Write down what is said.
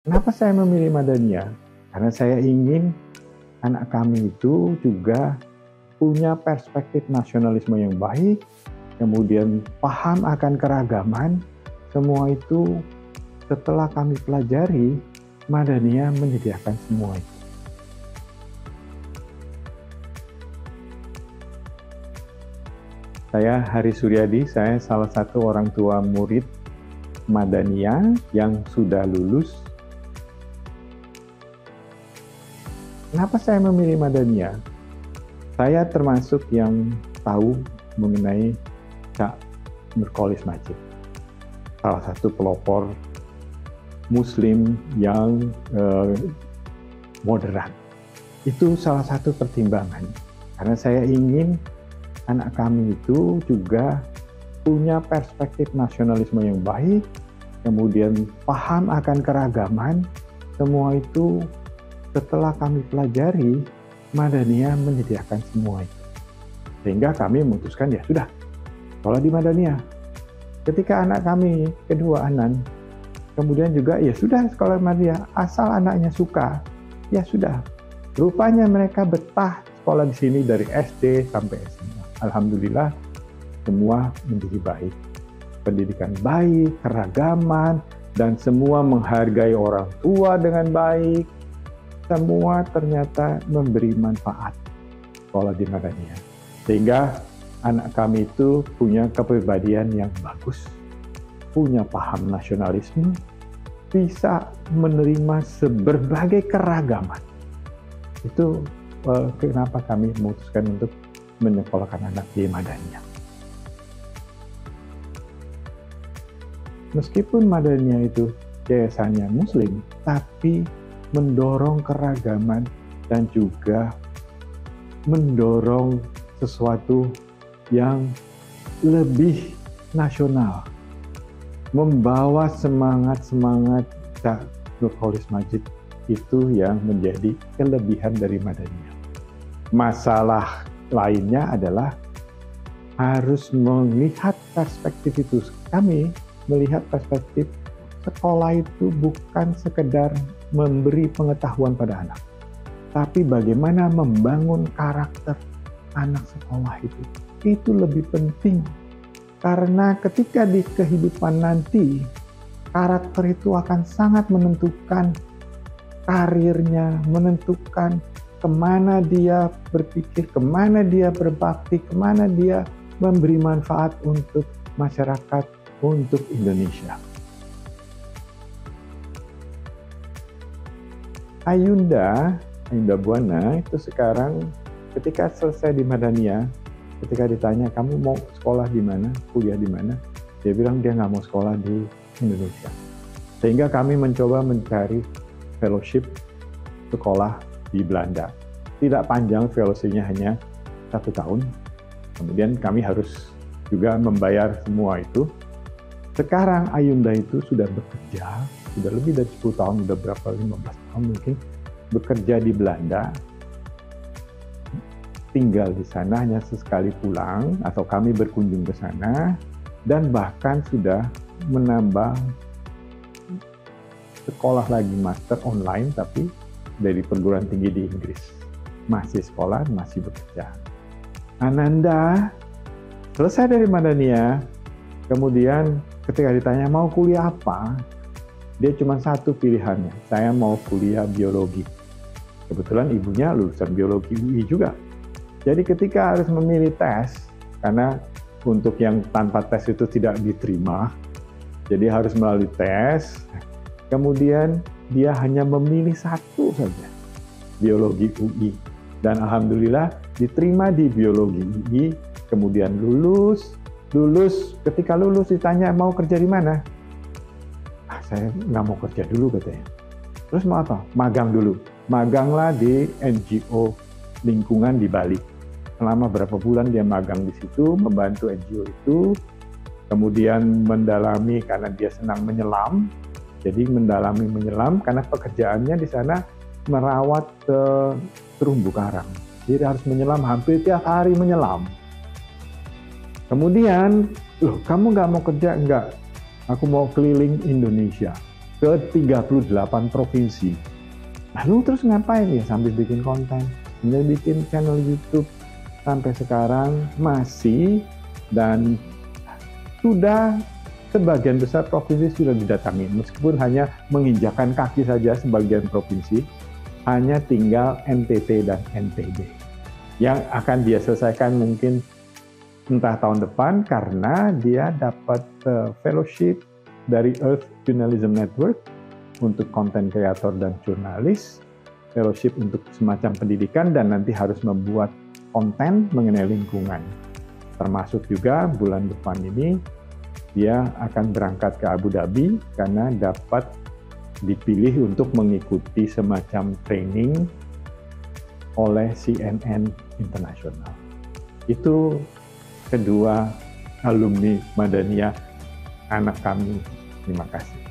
Kenapa saya memilih Madania? Karena saya ingin anak kami itu juga punya perspektif nasionalisme yang baik, kemudian paham akan keragaman. Semua itu setelah kami pelajari, Madania menyediakan semua itu. Saya Hari Suryadi, saya salah satu orang tua murid Madania yang sudah lulus. Kenapa saya memilih Madania? Saya termasuk yang tahu mengenai Cak Nurcholish Madjid, salah satu pelopor Muslim yang moderat. Itu salah satu pertimbangan, karena saya ingin anak kami itu juga punya perspektif nasionalisme yang baik, kemudian paham akan keragaman. Semua itu setelah kami pelajari, Madania menyediakan semua itu. Sehingga kami memutuskan, ya sudah, sekolah di Madania. Ketika anak kami kedua, Anan, kemudian juga ya sudah sekolah Madania, asal anaknya suka, ya sudah. Rupanya mereka betah sekolah di sini dari SD sampai SMA. Alhamdulillah, semua menjadi baik. Pendidikan baik, keragaman, dan semua menghargai orang tua dengan baik. Semua ternyata memberi manfaat sekolah di Madania. Sehingga anak kami itu punya kepribadian yang bagus, punya paham nasionalisme, bisa menerima berbagai keragaman. Itu kenapa kami memutuskan untuk menyekolahkan anak di Madania. Meskipun Madania itu yayasannya Muslim, tapi mendorong keragaman dan juga mendorong sesuatu yang lebih nasional, membawa semangat-semangat Cak Nurcholish Madjid itu yang menjadi kelebihan dari Madania. Masalah lainnya adalah harus melihat perspektif itu. Kami melihat perspektif sekolah itu bukan sekedar memberi pengetahuan pada anak, tapi bagaimana membangun karakter anak sekolah itu. Itu lebih penting, karena ketika di kehidupan nanti, karakter itu akan sangat menentukan karirnya, menentukan kemana dia berpikir, kemana dia berbakti, kemana dia memberi manfaat untuk masyarakat, untuk Indonesia. Ayunda Buana itu sekarang ketika selesai di Madania, ketika ditanya kamu mau sekolah di mana, kuliah di mana, dia bilang dia nggak mau sekolah di Indonesia. Sehingga kami mencoba mencari fellowship sekolah di Belanda. Tidak panjang, fellowship-nya hanya 1 tahun. Kemudian kami harus juga membayar semua itu. Sekarang Ayunda itu sudah bekerja, sudah lebih dari 10 tahun, sudah berapa, 15 tahun mungkin, bekerja di Belanda, tinggal di sana hanya sesekali pulang, atau kami berkunjung ke sana, dan bahkan sudah menambah sekolah lagi master online, tapi dari perguruan tinggi di Inggris. Masih sekolah, masih bekerja. Ananda selesai dari Madania, kemudian ketika ditanya mau kuliah apa, dia cuma satu pilihannya, saya mau kuliah biologi. Kebetulan ibunya lulusan biologi UI juga. Jadi ketika harus memilih tes, karena untuk yang tanpa tes itu tidak diterima, jadi harus melalui tes, kemudian dia hanya memilih satu saja, biologi UI. Dan alhamdulillah diterima di biologi UI, kemudian lulus, ketika lulus ditanya mau kerja di mana? Saya nggak mau kerja dulu katanya. Terus mau apa? Magang dulu. Maganglah di NGO lingkungan di Bali. Selama berapa bulan dia magang di situ, membantu NGO itu, kemudian mendalami karena dia senang menyelam. Jadi mendalami menyelam karena pekerjaannya di sana merawat terumbu karang. Jadi harus menyelam hampir tiap hari menyelam. Kemudian, loh kamu nggak mau kerja? Enggak, aku mau keliling Indonesia. ke 38 provinsi. Lalu terus ngapain ya sambil bikin konten? Sambil bikin channel YouTube sampai sekarang masih, dan sudah sebagian besar provinsi sudah didatangi. Meskipun hanya menginjakan kaki saja sebagian provinsi, hanya tinggal NTT dan NTB. Yang akan dia selesaikan mungkin entah tahun depan, karena dia dapat fellowship dari Earth Journalism Network untuk konten kreator dan jurnalis, fellowship untuk semacam pendidikan, dan nanti harus membuat konten mengenai lingkungan. Termasuk juga bulan depan ini dia akan berangkat ke Abu Dhabi karena dapat dipilih untuk mengikuti semacam training oleh CNN Internasional. Itu kedua alumni Madania anak kami. Terima kasih.